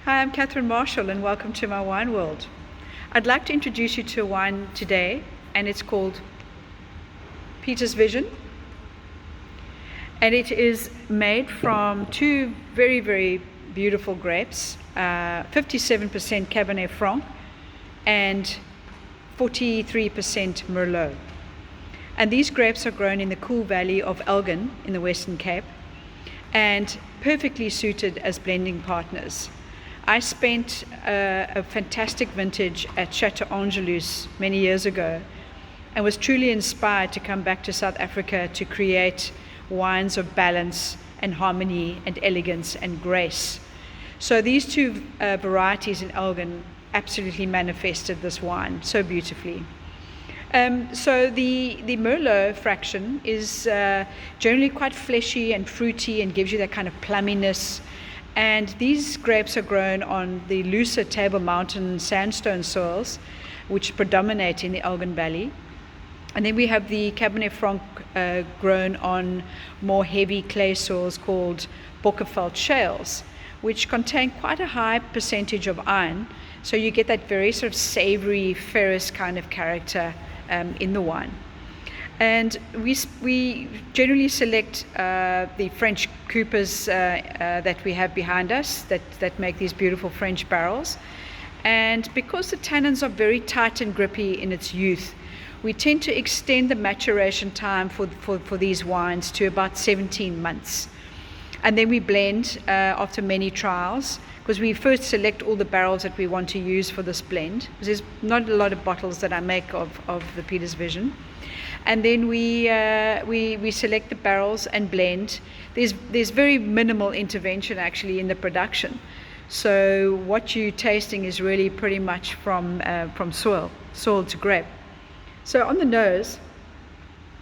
Hi, I'm Catherine Marshall and welcome to my wine world. I'd like to introduce you to a wine today, and it's called Peter's Vision. And it is made from two very, very beautiful grapes, 57% Cabernet Franc and 43% Merlot. And these grapes are grown in the cool valley of Elgin in the Western Cape and perfectly suited as blending partners. I spent a fantastic vintage at Chateau Angelus many years ago and was truly inspired to come back to South Africa to create wines of balance and harmony and elegance and grace. So these two varieties in Elgin absolutely manifested this wine so beautifully. So the Merlot fraction is generally quite fleshy and fruity and gives you that kind of plumminess. And these grapes are grown on the looser Table Mountain sandstone soils, which predominate in the Elgin Valley. And then we have the Cabernet Franc grown on more heavy clay soils called Bockerveld shales, which contain quite a high percentage of iron. So you get that very sort of savory, ferrous kind of character in the wine. And we generally select the French coupes that we have behind us that make these beautiful French barrels. And because the tannins are very tight and grippy in its youth, we tend to extend the maturation time for these wines to about 17 months. And then we blend after many trials, because we first select all the barrels that we want to use for this blend, because there's not a lot of bottles that I make of the Peter's Vision. And then we select the barrels and blend. There's very minimal intervention actually in the production. So what you're tasting is really pretty much from soil to grape. So on the nose,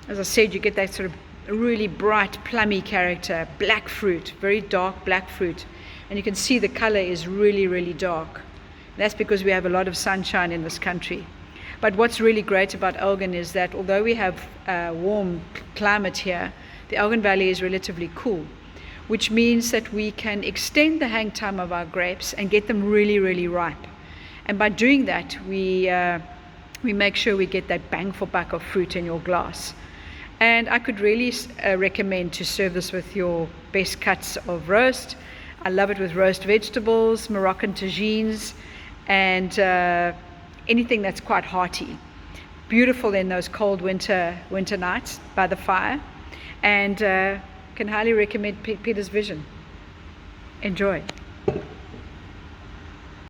as I said, you get that sort of really bright, plummy character, black fruit, very dark black fruit. And you can see the color is really, really dark. That's because we have a lot of sunshine in this country. But what's really great about Elgin is that although we have a warm climate here, the Elgin Valley is relatively cool, which means that we can extend the hang time of our grapes and get them really, really ripe. And by doing that, we make sure we get that bang for buck of fruit in your glass. And I could really recommend to serve this with your best cuts of roast. I love it with roast vegetables, Moroccan tagines, and anything that's quite hearty. Beautiful in those cold winter nights by the fire. And can highly recommend Peter's Vision. Enjoy.